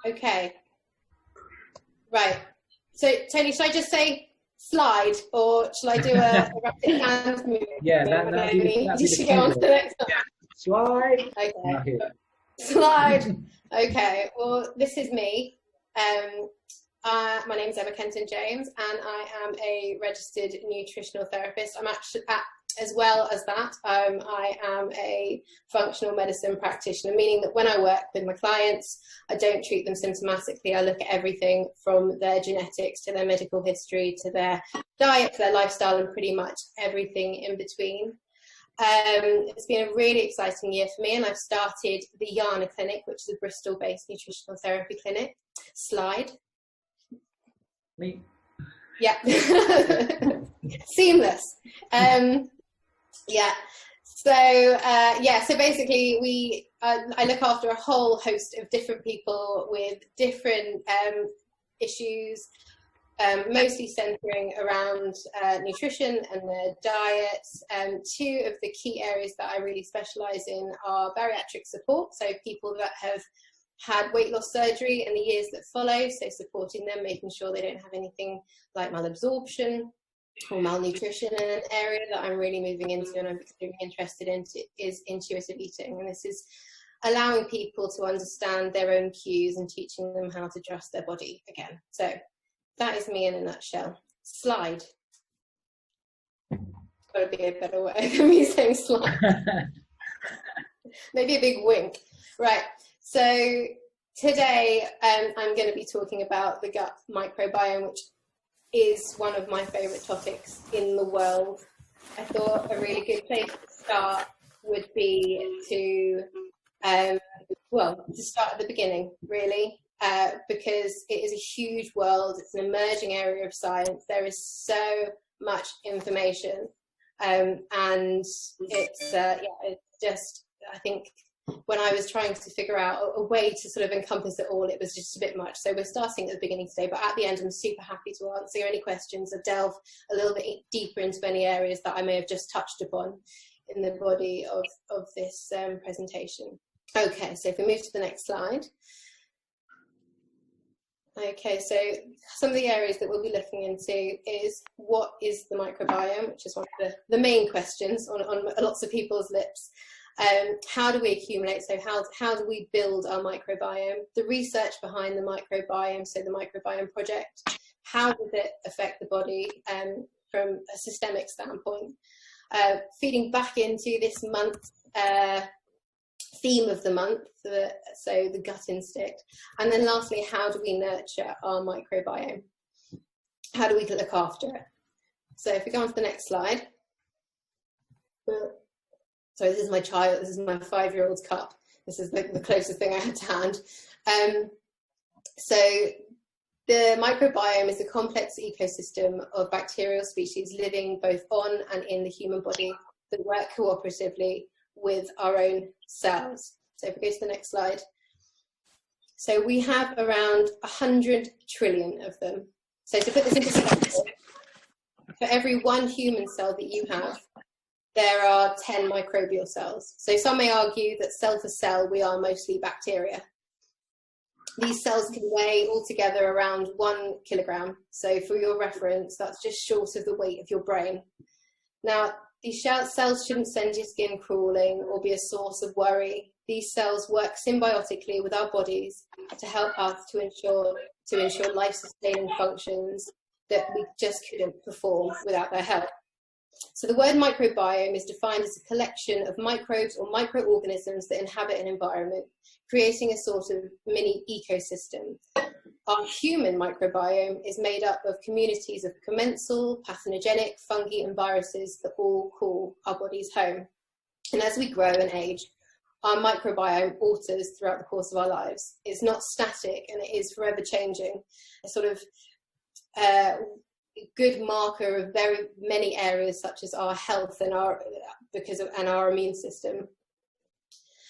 Okay. Right. So, Tony, should I just say slide, or shall I do a erratic hand movement? Yeah, that'd be the go on to the next one. Yeah. Slide. Okay. Slide. Okay. Well, this is me. My name is Emma James, and I am a registered nutritional therapist. I'm actually, as well as that, I am a functional medicine practitioner, meaning that when I work with my clients, I don't treat them symptomatically. I look at everything from their genetics to their medical history to their diet to their lifestyle and pretty much everything in between. It's been a really exciting year for me, and I've started the Yana Clinic, which is a Bristol-based nutritional therapy clinic. Slide. Me. Yeah. Seamless. Yeah. So basically I look after a whole host of different people with different issues, mostly centering around nutrition and their diets. Two of the key areas that I really specialize in are bariatric support, so people that have had weight loss surgery in the years that follow, so supporting them, making sure they don't have anything like malabsorption or malnutrition. In an area that I'm really moving into and I'm extremely interested in is intuitive eating, and this is allowing people to understand their own cues and teaching them how to trust their body again. So that is me in a nutshell. Slide. Got to be a better way than me saying slide. Maybe a big wink. Right. So today I'm going to be talking about the gut microbiome, which is one of my favourite topics in the world. I thought a really good place to start would be to start at the beginning, really, because it is a huge world. It's an emerging area of science. There is so much information, and it's just, I think, when I was trying to figure out a way to sort of encompass it all, it was just a bit much. So we're starting at the beginning today, but at the end, I'm super happy to answer any questions or delve a little bit deeper into any areas that I may have just touched upon in the body of this presentation. Okay, so if we move to the next slide. Okay, so some of the areas that we'll be looking into is what is the microbiome, which is one of the main questions on lots of people's lips. How do we accumulate? So how do we build our microbiome? The research behind the microbiome, so the microbiome project, how does it affect the body from a systemic standpoint? Feeding back into this month theme of the month, so the gut instinct. And then lastly, how do we nurture our microbiome? How do we look after it? So if we go on to the next slide. So this is my 5-year-old's cup. This is the closest thing I had to hand. So the microbiome is a complex ecosystem of bacterial species living both on and in the human body that work cooperatively with our own cells. So if we go to the next slide. So we have around 100 trillion of them. So to put this into perspective, for every one human cell that you have, there are 10 microbial cells. So some may argue that cell for cell, we are mostly bacteria. These cells can weigh altogether around 1 kilogram. So for your reference, that's just short of the weight of your brain. Now, these cells shouldn't send your skin crawling or be a source of worry. These cells work symbiotically with our bodies to help us to ensure life-sustaining functions that we just couldn't perform without their help. So the word microbiome is defined as a collection of microbes or microorganisms that inhabit an environment, creating a sort of mini ecosystem. Our human microbiome is made up of communities of commensal, pathogenic, fungi and viruses that all call our bodies home. And as we grow and age, our microbiome alters throughout the course of our lives. It's not static and it is forever changing. A sort of good marker of very many areas such as our health and our immune system.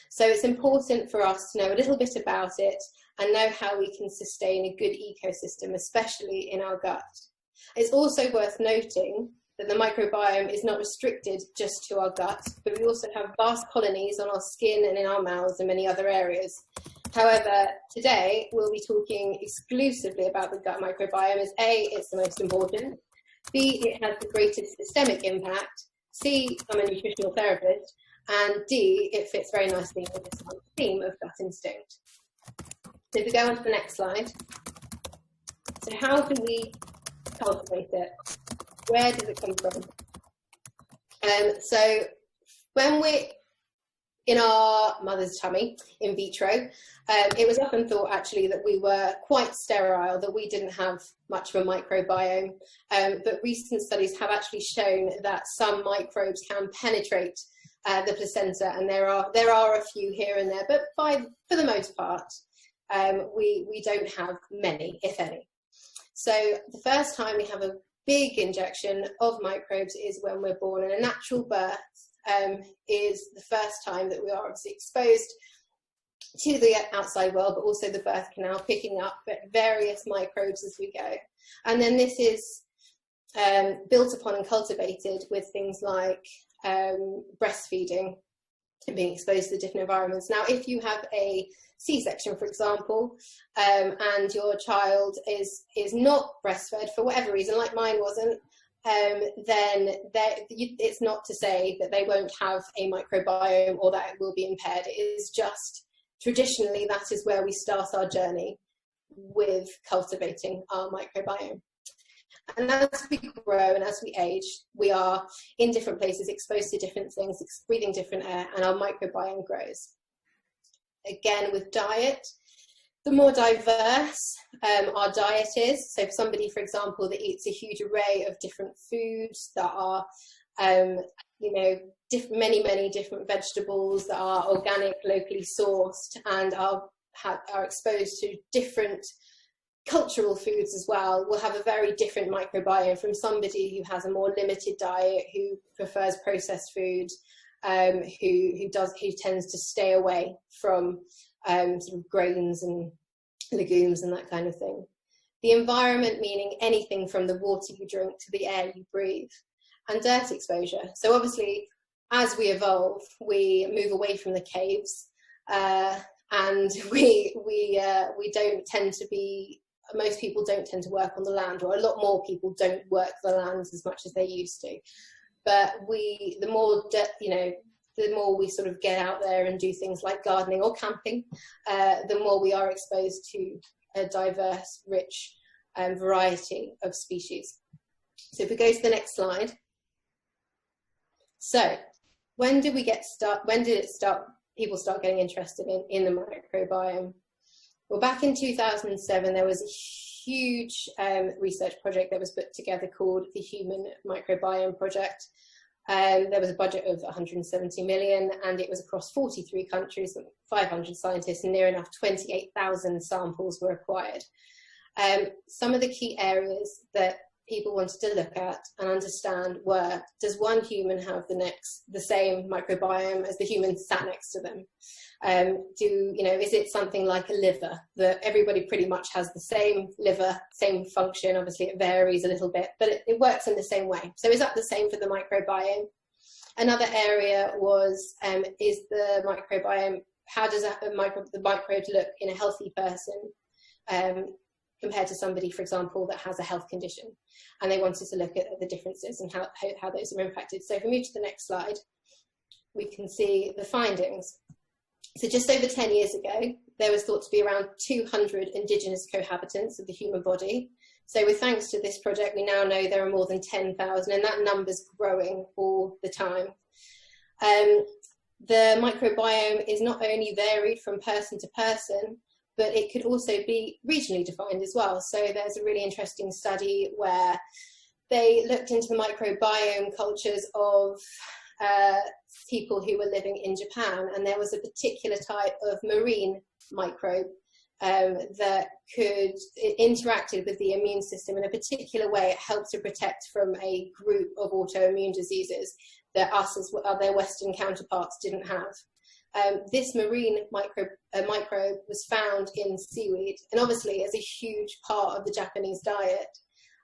So it's important for us to know a little bit about it and know how we can sustain a good ecosystem, especially in our gut. It's also worth noting that the microbiome is not restricted just to our gut, but we also have vast colonies on our skin and in our mouths and many other areas. However, today we'll be talking exclusively about the gut microbiome as A, it's the most important, B, it has the greatest systemic impact, C, I'm a nutritional therapist, and D, it fits very nicely with this month's theme of gut instinct. So if we go on to the next slide. So how do we cultivate it? Where does it come from? So when we're in our mother's tummy, in vitro, it was often thought actually that we were quite sterile, that we didn't have much of a microbiome. But recent studies have actually shown that some microbes can penetrate the placenta, and there are a few here and there, but for the most part, we don't have many, if any. So the first time we have a big injection of microbes is when we're born, and a natural birth is the first time that we are obviously exposed to the outside world, but also the birth canal, picking up various microbes as we go. And then this is built upon and cultivated with things like breastfeeding and being exposed to the different environments. Now, if you have a C-section, for example, and your child is not breastfed for whatever reason, like mine wasn't, then it's not to say that they won't have a microbiome or that it will be impaired. It is just traditionally that is where we start our journey with cultivating our microbiome. And as we grow and as we age, we are in different places, exposed to different things, breathing different air, and our microbiome grows. Again, with diet, the more diverse our diet is, so for somebody, for example, that eats a huge array of different foods that are, many different vegetables that are organic, locally sourced, and are exposed to different cultural foods as well, will have a very different microbiome from somebody who has a more limited diet, who prefers processed food, who tends to stay away from sort of grains and legumes and that kind of thing. The environment, meaning anything from the water you drink to the air you breathe, and dirt exposure. So obviously, as we evolve, we move away from the caves, and we don't tend to be. Most people don't tend to work on the land, or a lot more people don't work the land as much as they used to. But the more we sort of get out there and do things like gardening or camping, the more we are exposed to a diverse, rich variety of species. So if we go to the next slide. So when did people start getting interested in the microbiome? Well, back in 2007, there was a huge research project that was put together called the Human Microbiome Project. There was a budget of 170 million, and it was across 43 countries, 500 scientists, and near enough 28,000 samples were acquired. Some of the key areas that people wanted to look at and understand were, does one human have the same microbiome as the human sat next to them? Is it something like a liver, that everybody pretty much has the same liver, same function? Obviously it varies a little bit, but it works in the same way. So is that the same for the microbiome? Another area was, is the microbiome, how does the microbes look in a healthy person compared to somebody, for example, that has a health condition? And they wanted to look at the differences and how those are impacted. So if we move to the next slide, we can see the findings. So just over 10 years ago, there was thought to be around 200 indigenous cohabitants of the human body. So with thanks to this project, we now know there are more than 10,000, and that number's growing all the time. The microbiome is not only varied from person to person, but it could also be regionally defined as well. So there's a really interesting study where they looked into the microbiome cultures of people who were living in Japan, and there was a particular type of marine microbe that interacted with the immune system in a particular way. It helped to protect from a group of autoimmune diseases that us as their Western counterparts didn't have. This marine microbe was found in seaweed, and obviously as a huge part of the Japanese diet,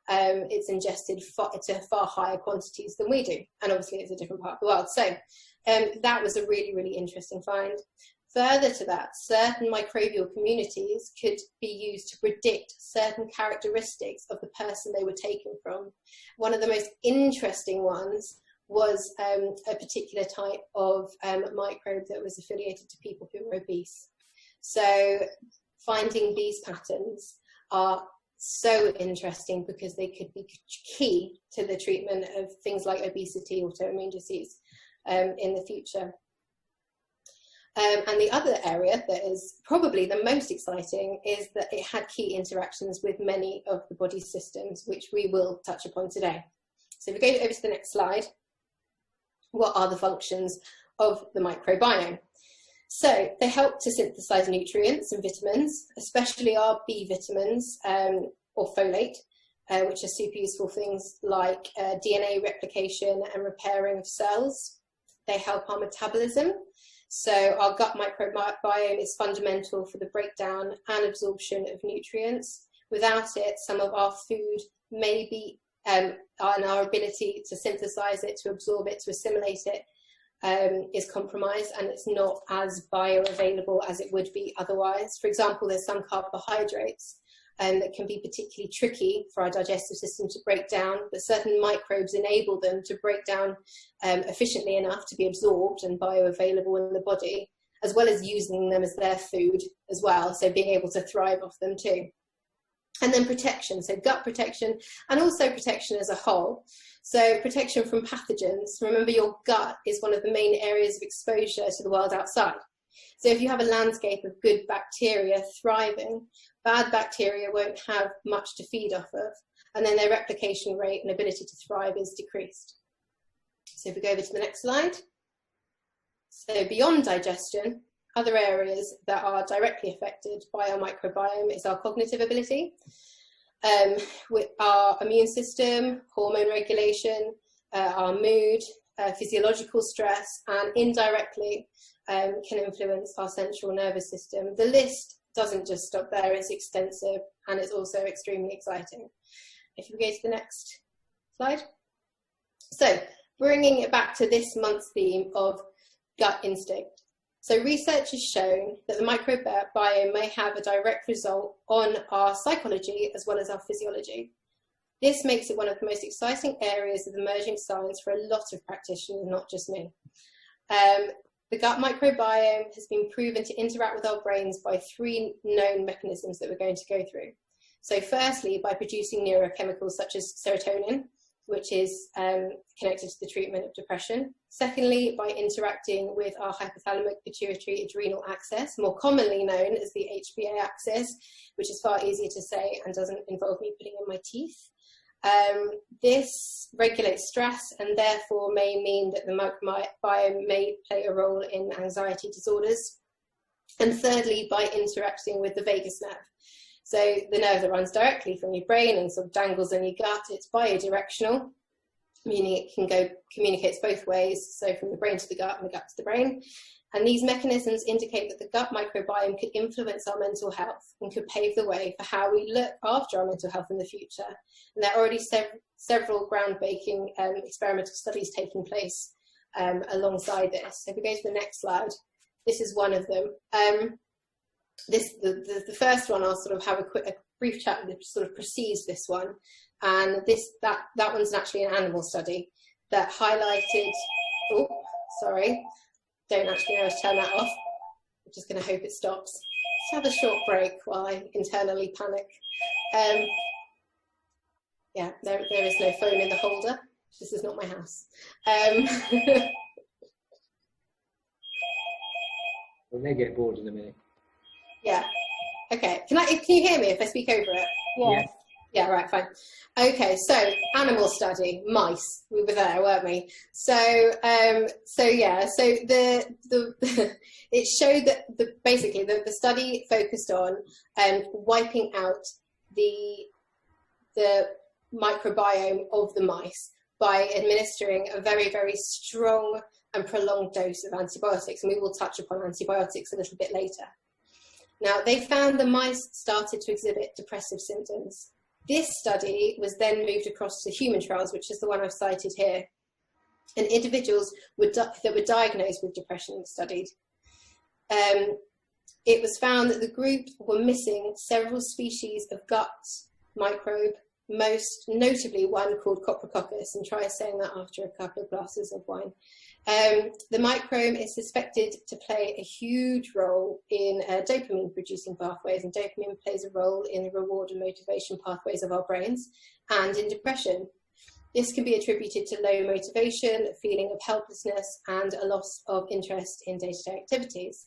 it's ingested to far higher quantities than we do, and obviously it's a different part of the world. So that was a really, really interesting find. Further to that, certain microbial communities could be used to predict certain characteristics of the person they were taken from. One of the most interesting ones was a particular type of microbe that was affiliated to people who were obese. So finding these patterns are so interesting because they could be key to the treatment of things like obesity, autoimmune disease in the future. And the other area that is probably the most exciting is that it had key interactions with many of the body's systems, which we will touch upon today. So if we go over to the next slide, what are the functions of the microbiome? So they help to synthesize nutrients and vitamins, especially our B vitamins or folate, which are super useful things like DNA replication and repairing of cells. They help our metabolism. So our gut microbiome is fundamental for the breakdown and absorption of nutrients. Without it, some of our food may be, and our ability to synthesize it, to absorb it, to assimilate it, is compromised, and it's not as bioavailable as it would be otherwise. For example, there's some carbohydrates that can be particularly tricky for our digestive system to break down, but certain microbes enable them to break down efficiently enough to be absorbed and bioavailable in the body, as well as using them as their food as well, so being able to thrive off them too. And then protection, so gut protection, and also protection as a whole. So protection from pathogens. Remember, your gut is one of the main areas of exposure to the world outside. So if you have a landscape of good bacteria thriving, bad bacteria won't have much to feed off of, and then their replication rate and ability to thrive is decreased. So if we go over to the next slide. So beyond digestion, other areas that are directly affected by our microbiome is our cognitive ability, with our immune system, hormone regulation, our mood, physiological stress, and indirectly can influence our central nervous system. The list doesn't just stop there, it's extensive, and it's also extremely exciting. If we go to the next slide. So bringing it back to this month's theme of gut instinct. So research has shown that the microbiome may have a direct result on our psychology as well as our physiology. This makes it one of the most exciting areas of emerging science for a lot of practitioners, not just me. The gut microbiome has been proven to interact with our brains by 3 known mechanisms that we're going to go through. So firstly, by producing neurochemicals such as serotonin, which is connected to the treatment of depression. Secondly, by interacting with our hypothalamic pituitary adrenal axis, more commonly known as the HPA axis, which is far easier to say and doesn't involve me putting in my teeth. This regulates stress and therefore may mean that the microbiome may play a role in anxiety disorders. And thirdly, by interacting with the vagus nerve. So the nerve that runs directly from your brain and sort of dangles in your gut, it's biodirectional, meaning it can communicates both ways, so from the brain to the gut and the gut to the brain. And these mechanisms indicate that the gut microbiome could influence our mental health and could pave the way for how we look after our mental health in the future. And there are already several groundbreaking experimental studies taking place alongside this. So if we go to the next slide, this is one of them. The first one, I'll sort of have a brief chat that sort of precedes this one, and that one's actually an animal study that highlighted. Oh, sorry, don't actually know how to turn that off. I'm just going to hope it stops. Let's have a short break while I internally panic. Yeah, there is no phone in the holder. This is not my house. We may get bored in a minute. Yeah. Okay. Can you hear me if I speak over it? Yes. Yeah. Right. Fine. Okay. So animal study, mice. We were there, weren't we? So yeah. So it showed that basically the study focused on wiping out the microbiome of the mice by administering a very, very strong and prolonged dose of antibiotics, and we will touch upon antibiotics a little bit later. Now, they found the mice started to exhibit depressive symptoms. This study was then moved across to human trials, which is the one I've cited here. And individuals that were diagnosed with depression were studied. it was found that the group were missing several species of gut microbe, most notably one called Coprococcus, and try saying that after a couple of glasses of wine. The microbe is suspected to play a huge role in dopamine producing pathways, and dopamine plays a role in the reward and motivation pathways of our brains and in depression. This can be attributed to low motivation, a feeling of helplessness, and a loss of interest in day-to-day activities.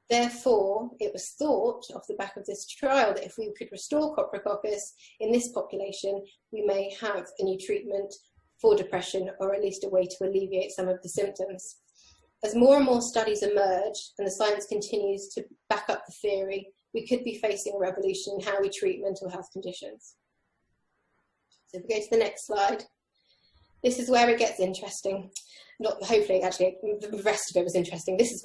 Therefore, it was thought off the back of this trial that if we could restore Coprococcus in this population, we may have a new treatment for depression, or at least a way to alleviate some of the symptoms. As more and more studies emerge and the science continues to back up the theory, we could be facing a revolution in how we treat mental health conditions. So if we go to the next slide, this is where it gets interesting. Not hopefully, actually, the rest of it was interesting. This is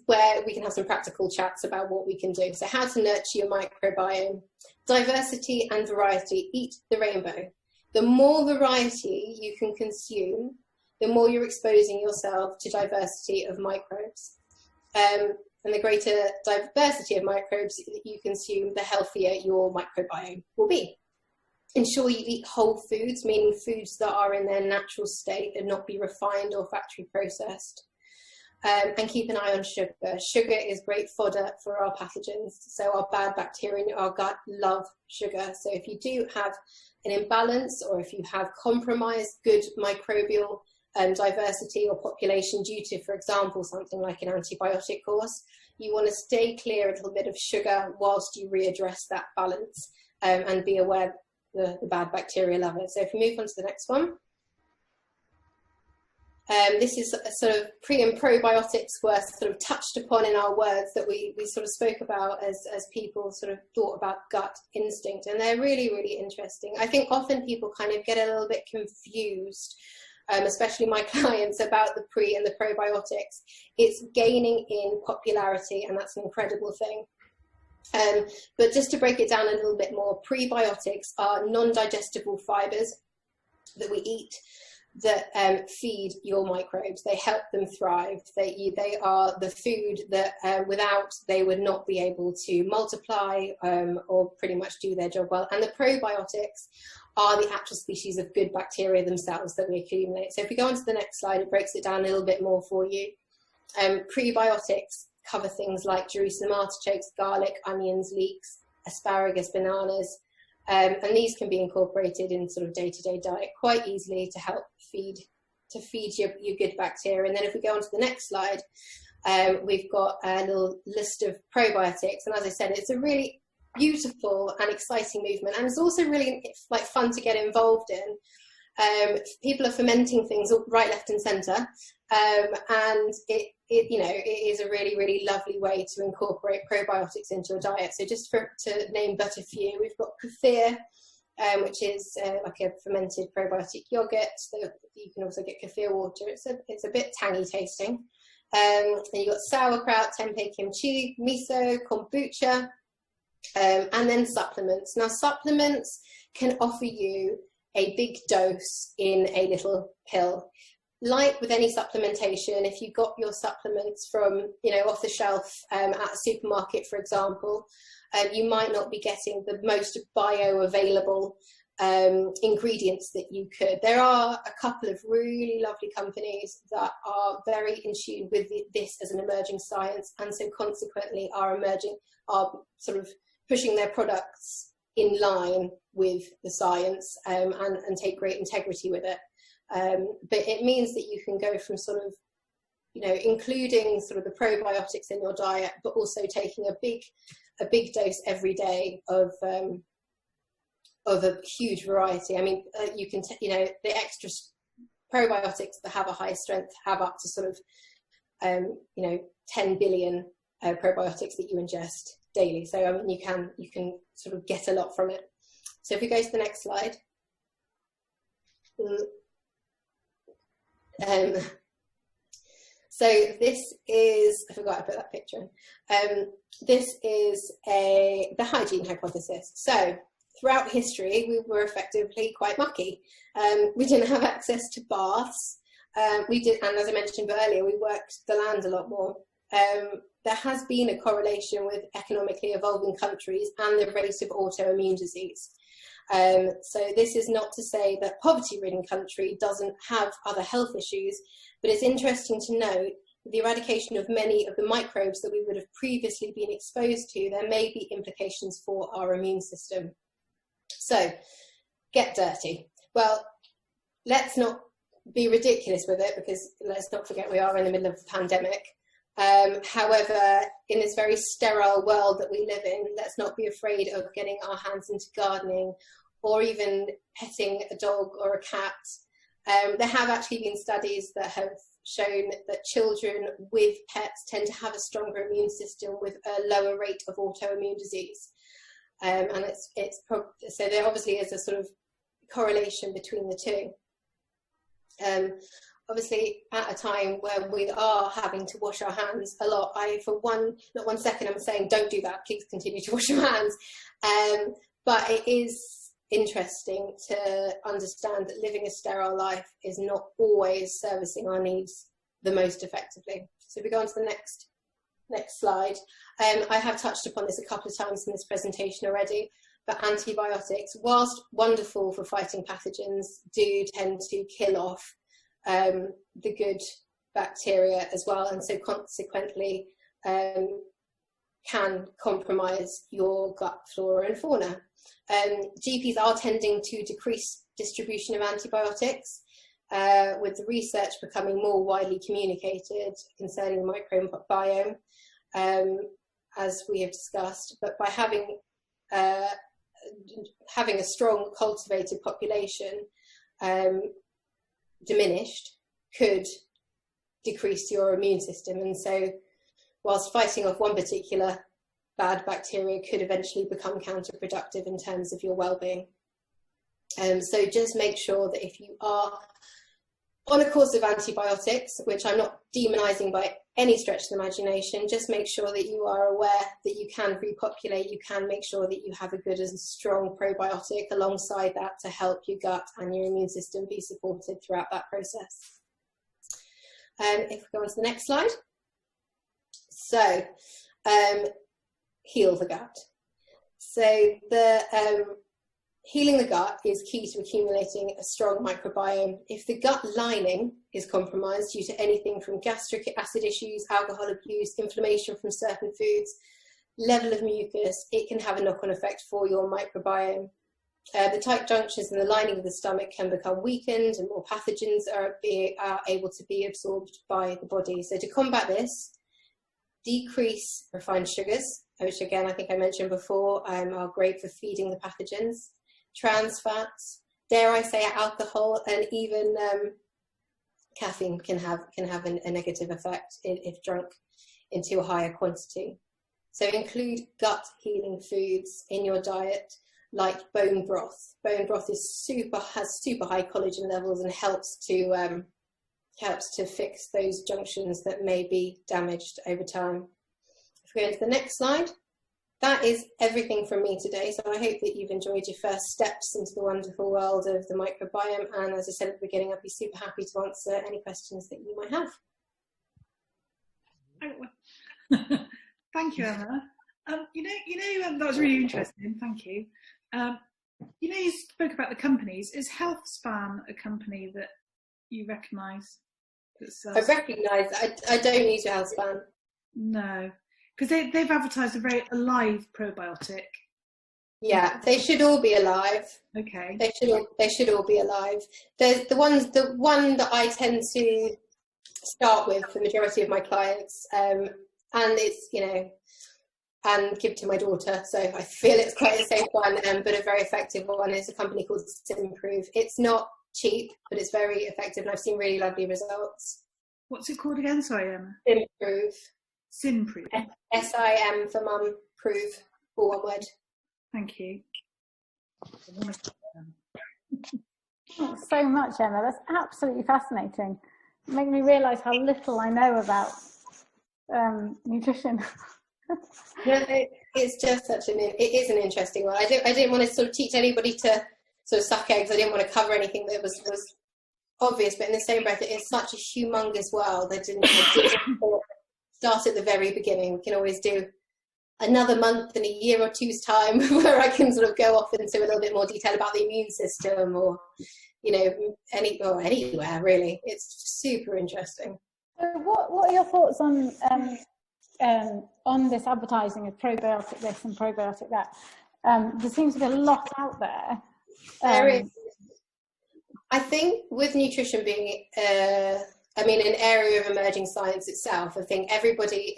where we can have some practical chats about what we can do. So how to nurture your microbiome. Diversity and variety. Eat the rainbow. The more variety you can consume, the more you're exposing yourself to diversity of microbes. And the greater diversity of microbes that you consume, the healthier your microbiome will be. Ensure you eat whole foods, meaning foods that are in their natural state and not be refined or factory processed. And keep an eye on sugar. Sugar is great fodder for our pathogens. So our bad bacteria in our gut love sugar. So if you do have an imbalance, or if you have compromised good microbial diversity or population due to, for example, something like an antibiotic course, you want to stay clear a little bit of sugar whilst you readdress that balance, and be aware the bad bacteria love it. So if we move on to the next one. This is a sort of pre and probiotics were sort of touched upon in our words that we sort of spoke about as people sort of thought about gut instinct, and they're really, really interesting. I think often people kind of get a little bit confused, especially my clients, about the pre and the probiotics. It's gaining in popularity, and that's an incredible thing. But just to break it down a little bit more, prebiotics are non-digestible fibers that we eat that feed your microbes. They help them thrive. They are the food that without they would not be able to multiply or pretty much do their job well. And the probiotics are the actual species of good bacteria themselves that we accumulate. So if we go on to the next slide, it breaks it down a little bit more for you. Prebiotics cover things like Jerusalem artichokes, garlic, onions, leeks, asparagus, bananas, and these can be incorporated in sort of day-to-day diet quite easily to help feed your good bacteria. And then if we go on to the next slide, we've got a little list of probiotics, and as I said, it's a really beautiful and exciting movement, and it's also really like fun to get involved in. People are fermenting things right, left and centre, and it is a really, really lovely way to incorporate probiotics into your diet. So just to name but a few, we've got kefir, which is like a fermented probiotic yogurt. So you can also get kefir water. It's a bit tangy tasting. And you've got sauerkraut, tempeh, kimchi, miso, kombucha, and then supplements. Now supplements can offer you a big dose in a little pill. Like with any supplementation, if you got your supplements from, off the shelf at a supermarket, for example, you might not be getting the most bioavailable ingredients that you could. There are a couple of really lovely companies that are very in tune with this as an emerging science, and so consequently are sort of pushing their products in line with the science and take great integrity with it. But it means that you can go from sort of, including sort of the probiotics in your diet, but also taking a big dose every day of a huge variety. I mean, you can, the extra probiotics that have a high strength have up to sort of, 10 billion probiotics that you ingest daily. So I mean, you can sort of get a lot from it. So if we go to the next slide. So this is, I forgot I put that picture in. This is the hygiene hypothesis. So throughout history, we were effectively quite mucky. We didn't have access to baths. And as I mentioned earlier, we worked the land a lot more. there has been a correlation with economically evolving countries and the rate of autoimmune disease. So this is not to say that poverty-ridden country doesn't have other health issues, but it's interesting to note the eradication of many of the microbes that we would have previously been exposed to, there may be implications for our immune system. So, get dirty. Well, let's not be ridiculous with it, because let's not forget we are in the middle of a pandemic. However, in this very sterile world that we live in, let's not be afraid of getting our hands into gardening or even petting a dog or a cat. There have actually been studies that have shown that children with pets tend to have a stronger immune system with a lower rate of autoimmune disease. And so there obviously is a sort of correlation between the two. Obviously, at a time where we are having to wash our hands a lot, not 1 second I'm saying don't do that, please continue to wash your hands. But it is interesting to understand that living a sterile life is not always servicing our needs the most effectively. So if we go on to the next slide. I have touched upon this a couple of times in this presentation already, but antibiotics, whilst wonderful for fighting pathogens, do tend to kill off the good bacteria as well, and so consequently can compromise your gut flora and fauna. GPs are tending to decrease distribution of antibiotics, with the research becoming more widely communicated concerning the microbiome, as we have discussed. But by having a strong cultivated population diminished could decrease your immune system, and so whilst fighting off one particular bad bacteria could eventually become counterproductive in terms of your well-being. So just make sure that if you are on a course of antibiotics, which I'm not demonizing by any stretch of the imagination, just make sure that you are aware that you can repopulate, you can make sure that you have a good and strong probiotic alongside that to help your gut and your immune system be supported throughout that process. If we go on to the next slide. So, heal the gut. So healing the gut is key to accumulating a strong microbiome. If the gut lining is compromised due to anything from gastric acid issues, alcohol abuse, inflammation from certain foods, level of mucus, it can have a knock-on effect for your microbiome. The tight junctions in the lining of the stomach can become weakened, and more pathogens are able to be absorbed by the body. So to combat this, decrease refined sugars, which again I think I mentioned before are great for feeding the pathogens. Trans fats, dare I say alcohol, and even caffeine can have a negative effect if drunk into a higher quantity. So include gut healing foods in your diet, like bone broth. Bone broth has super high collagen levels and helps to fix those junctions that may be damaged over time. If we go into the next slide. That is everything from me today, so I hope that you've enjoyed your first steps into the wonderful world of the microbiome, and as I said at the beginning, I'd be super happy to answer any questions that you might have. Thank you, Emma. That was really interesting, thank you. You spoke about the companies. Is HealthSpan a company that you recognise? I recognise, I don't use your HealthSpan. No. Because they've advertised a very alive probiotic. Yeah, they should all be alive. Okay. They should all be alive. There's the one that I tend to start with for the majority of my clients, and it's and give to my daughter. So I feel it's quite a safe one, but a very effective one. It's a company called Simprove. It's not cheap, but it's very effective, and I've seen really lovely results. What's it called again? Sorry, Emma. Simprove. Simprove. SIM for mum, prove, all one word. Thank you. Thanks so much, Emma. That's absolutely fascinating. It made me realise how little I know about nutrition. No, it's just it is an interesting one. I didn't want to sort of teach anybody to sort of suck eggs. I didn't want to cover anything that was obvious, but in the same breath, it is such a humongous world. start at the very beginning. We can always do another month in a year or two's time where I can sort of go off into a little bit more detail about the immune system, or, you know, anywhere really. It's super interesting. So what are your thoughts on this advertising of probiotic this and probiotic that? There seems to be a lot out there. There is. I think with nutrition being, an area of emerging science itself, I think everybody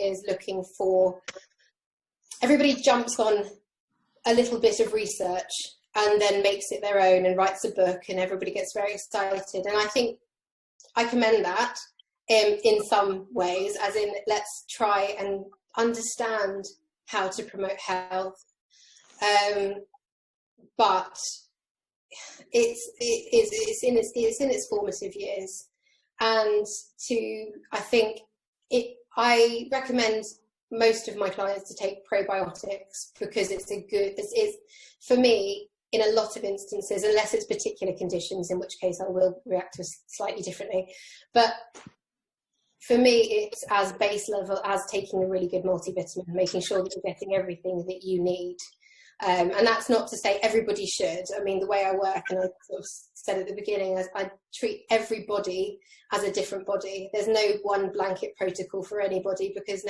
jumps on a little bit of research and then makes it their own and writes a book, and everybody gets very excited. And I think I commend that in some ways, as in, let's try and understand how to promote health. But it's in its formative years, and I recommend most of my clients to take probiotics because it's for me, in a lot of instances, unless it's particular conditions, in which case I will react to slightly differently. But for me, it's as base level as taking a really good multivitamin, making sure that you're getting everything that you need. And that's not to say everybody should. I mean, the way I work, and I sort of said at the beginning, is I treat everybody as a different body. There's no one blanket protocol for anybody, because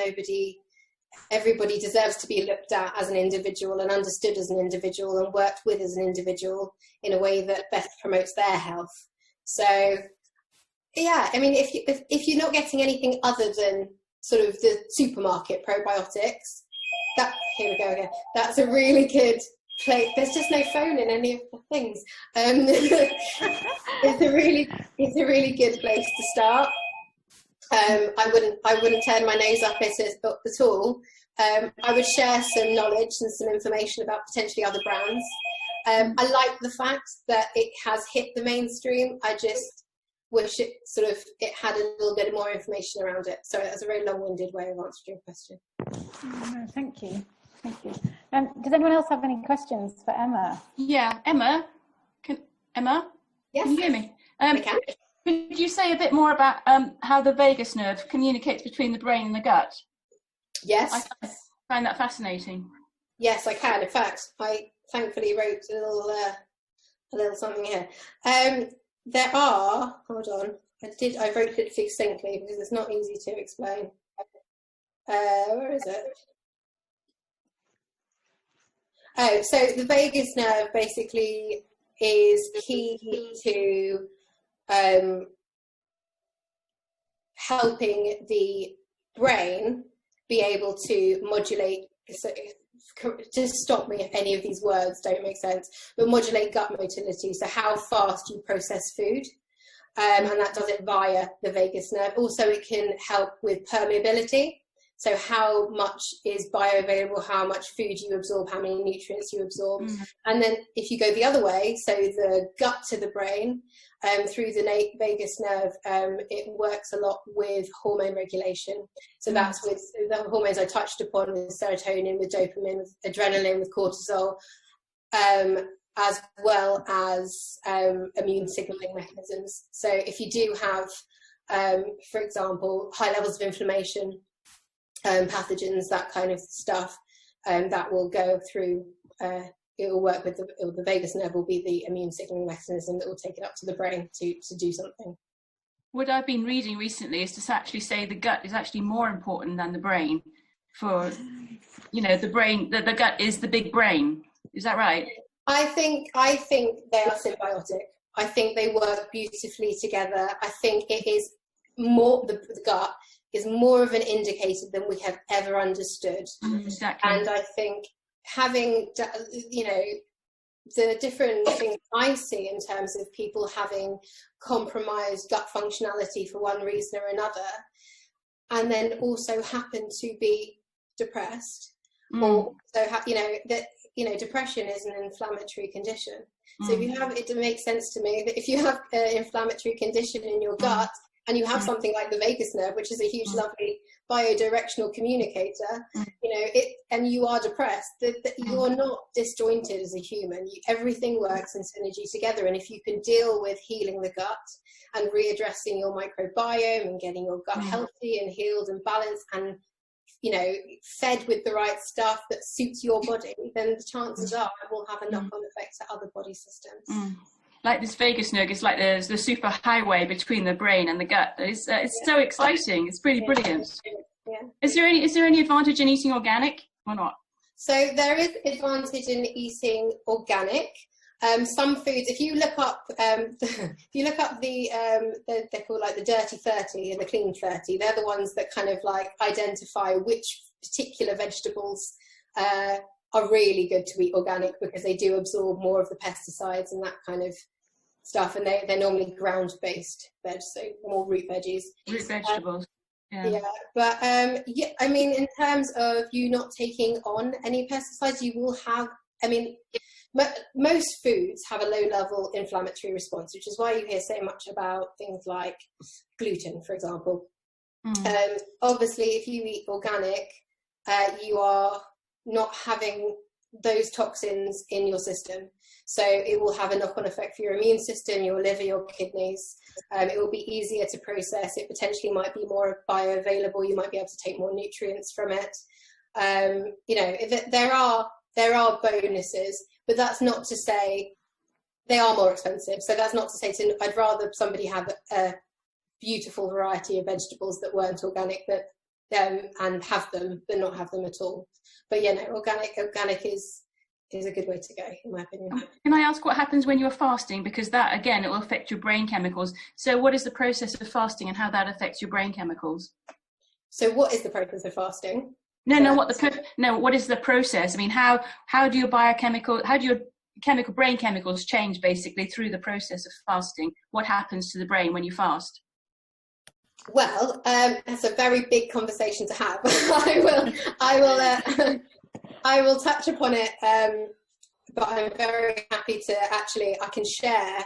everybody deserves to be looked at as an individual and understood as an individual and worked with as an individual in a way that best promotes their health. So, yeah, I mean, if you're not getting anything other than sort of the supermarket probiotics, here we go again. That's a really good place. There's just no phone in any of the things. It's a really good place to start. I wouldn't turn my nose up at all. I would share some knowledge and some information about potentially other brands. I like the fact that it has hit the mainstream. I just wish it had a little bit more information around it. Sorry, that's a very long-winded way of answering your question. No, thank you. Does anyone else have any questions for Emma? Yeah, Emma? Yes. Can you hear me? I can. Could you say a bit more about how the vagus nerve communicates between the brain and the gut? Yes. I find that fascinating. Yes, I can. In fact, I thankfully wrote a little something here. There are, hold on, I wrote it succinctly because it's not easy to explain. Where is it? Oh, so the vagus nerve basically is key to helping the brain be able to modulate, just stop me if any of these words don't make sense, but modulate gut motility, so how fast you process food, and that does it via the vagus nerve. Also, it can help with permeability, so how much is bioavailable, how much food you absorb, how many nutrients you absorb. And then if you go the other way, so the gut to the brain, through the vagus nerve, it works a lot with hormone regulation. So that's with the hormones I touched upon, with serotonin, with dopamine, with adrenaline, with cortisol, as well as immune signaling mechanisms. So if you do have, for example, high levels of inflammation, pathogens, that kind of stuff, that will go through, it will work with the vagus nerve, will be the immune signaling mechanism that will take it up to the brain to do something. What I've been reading recently is to actually say the gut is actually more important than the brain for, the brain, the gut is the big brain. Is that right? I think they are symbiotic. I think they work beautifully together. I think it is more, the gut is more of an indicator than we have ever understood. Exactly. And I think having, the different things I see in terms of people having compromised gut functionality for one reason or another, and then also happen to be depressed, or so depression is an inflammatory condition. So if you have, it makes sense to me that if you have an inflammatory condition in your gut, and you have something like the vagus nerve, which is a huge, lovely biodirectional communicator, and you are depressed, that you're not disjointed as a human. Everything works in synergy together. And if you can deal with healing the gut and readdressing your microbiome and getting your gut healthy and healed and balanced and fed with the right stuff that suits your body, then the chances are it will have a knock-on effect to other body systems. Like this vagus nerve is like the super highway between the brain and the gut. It's so exciting. It's really brilliant. Yeah. Is there any advantage in eating organic or not? So there is advantage in eating organic. Some foods, if you look up they're called like the dirty 30 and the clean 30. They're the ones that kind of like identify which particular vegetables are really good to eat organic, because they do absorb more of the pesticides and that kind of stuff, and they're normally ground based veg, so more root veggies. Root vegetables. But I mean, in terms of you not taking on any pesticides, you will have, I mean, most foods have a low level inflammatory response, which is why you hear so much about things like gluten, for example. Obviously, if you eat organic, you are not having those toxins in your system, so it will have a knock-on effect for your immune system, your liver, your kidneys. It will be easier to process. It potentially might be more bioavailable. You might be able to take more nutrients from it. There are bonuses, but that's not to say they are more expensive. So that's not to say I'd rather somebody have a beautiful variety of vegetables that weren't organic, and have them than not have them at all. But organic is a good way to go, in my opinion. Can I ask what happens when you're fasting? Because that, again, it will affect your brain chemicals. So what is the process of fasting and how that affects your brain chemicals? So what is the process of fasting? What is the process? I mean, how do your brain chemicals change basically through the process of fasting? What happens to the brain when you fast? Well, that's a very big conversation to have. I will touch upon it, but I'm very happy to I can share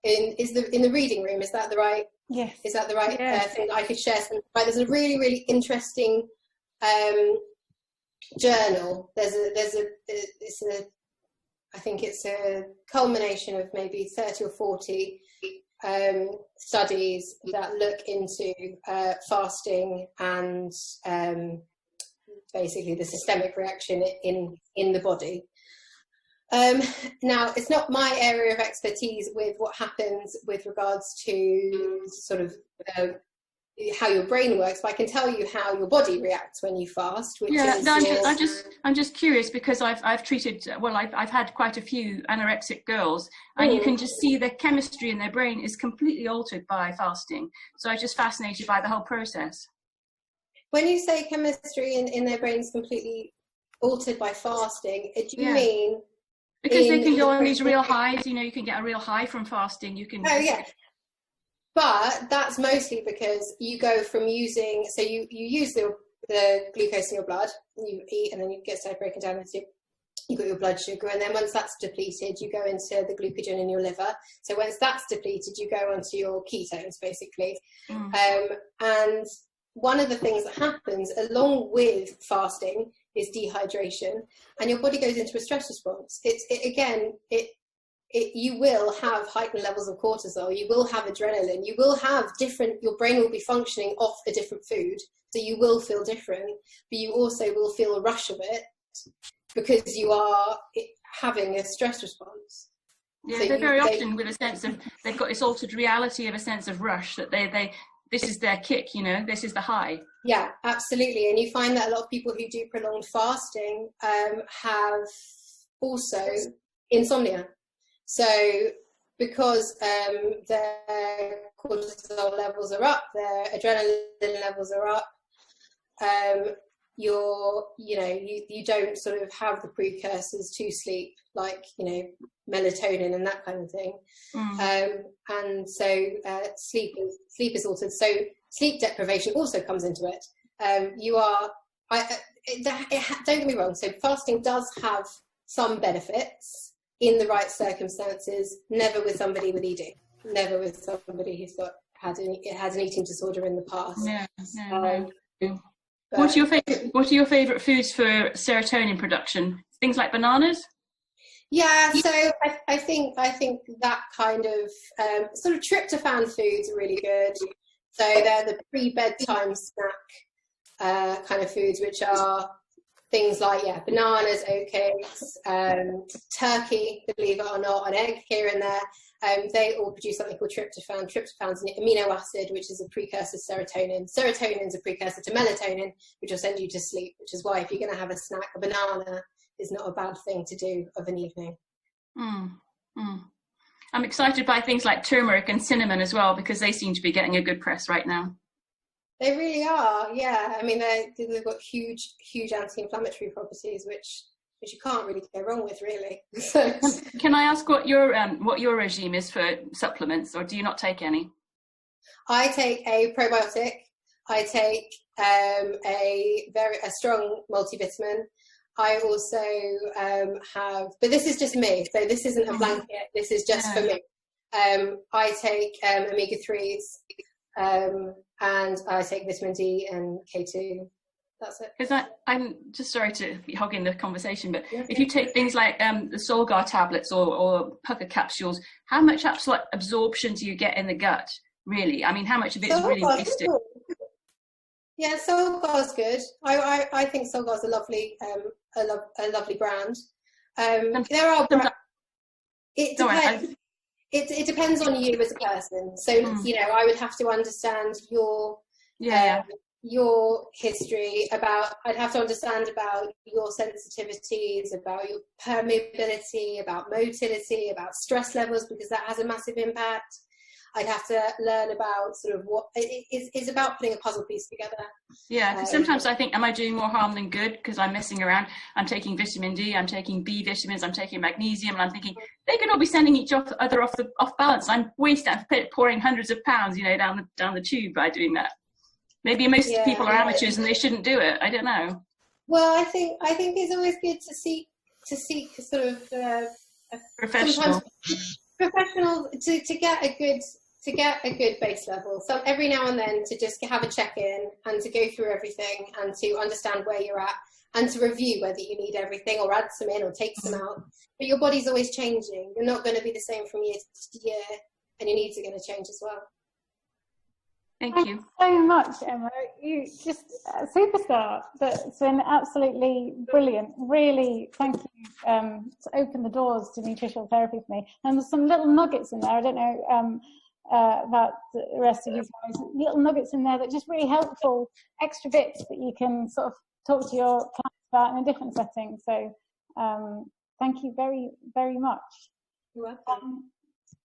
in the reading room. Is that the right? Yes. Is that the right thing? I could share some. Right, there's a really, really interesting journal. I think it's a culmination of maybe 30 or 40 studies that look into fasting and basically the systemic reaction in the body. Now, it's not my area of expertise with what happens with regards to sort of how your brain works, but I can tell you how your body reacts when you fast. I'm just curious, because I've had quite a few anorexic girls, and you can just see the chemistry in their brain is completely altered by fasting. So I'm just fascinated by the whole process. When you say chemistry in their brains completely altered by fasting, do you mean? Because they can go on these real highs. You can get a real high from fasting. You can. Oh yeah. But that's mostly because you go from using, so you use the glucose in your blood, you eat, and then you get started breaking down into, you've got your blood sugar, and then once that's depleted, you go into the glycogen in your liver. So once that's depleted, you go onto your ketones, basically. And one of the things that happens along with fasting is dehydration, and your body goes into a stress response. You will have heightened levels of cortisol, you will have adrenaline, you will have your brain will be functioning off a different food, so you will feel different, but you also will feel a rush of it because you are having a stress response. Yeah, so they're often with a sense of, they've got this altered reality of a sense of rush, that this is their kick, this is the high. Yeah, absolutely. And you find that a lot of people who do prolonged fasting have also insomnia. So because their cortisol levels are up, their adrenaline levels are up, you don't sort of have the precursors to sleep, like melatonin and that kind of thing. And so sleep is altered. So sleep deprivation also comes into it. Don't get me wrong. So fasting does have some benefits in the right circumstances, never with somebody with ED, never with somebody who's got had an eating disorder in the past. Yeah. No. But, What are your favourite foods for serotonin production? Things like bananas? Yeah, so I think that kind of sort of tryptophan foods are really good. So they're the pre-bedtime snack kind of foods, which are things like bananas, oatcakes, turkey, believe it or not, an egg here and there. They all produce something called tryptophan. Tryptophan's an amino acid, which is a precursor to serotonin. Serotonin is a precursor to melatonin, which will send you to sleep, which is why if you're going to have a snack, a banana is not a bad thing to do of an evening. I'm excited by things like turmeric and cinnamon as well, because they seem to be getting a good press right now. They really are, yeah. I mean, they've got huge anti-inflammatory properties, which you can't really go wrong with, really. So, can I ask what your regime is for supplements, or do you not take any? I take a probiotic. I take a strong multivitamin. I also have, but this is just me, so this isn't a blanket. This is just for me. I take omega-3s, and I take vitamin D and K2. That's it. Because I'm just sorry to be hogging the conversation, but if you take things like the Solgar tablets or pucker capsules, how much absorption do you get in the gut, really? I mean, how much of it is really wasted? Yeah, Solgar's good. I think Solgar's a lovely brand. There are it depends. It depends on you as a person. So I would have to understand your history I'd have to understand about your sensitivities, about your permeability, about motility, about stress levels, because that has a massive impact. I'd have to learn about sort of what it's about putting a puzzle piece together. Yeah, because sometimes I think, am I doing more harm than good because I'm messing around? I'm taking vitamin D, I'm taking B vitamins, I'm taking magnesium, and I'm thinking they could all be sending each other off balance. I'm pouring hundreds of pounds, down the tube by doing that. Maybe most people are amateurs and they shouldn't do it. I don't know. Well, I think it's always good to seek sort of professional to get a good base level. So every now and then to just have a check-in and to go through everything and to understand where you're at and to review whether you need everything or add some in or take some out. But your body's always changing. You're not going to be the same from year to year, and your needs are going to change as well. Thank you so much, Emma. You just a superstar. That's been absolutely brilliant. Really, thank you to open the doors to nutritional therapy for me. And there's some little nuggets in there. I don't know about the rest of you guys. Little nuggets in there that just really helpful, extra bits that you can sort of talk to your clients about in a different setting. So thank you very, very much. You're welcome.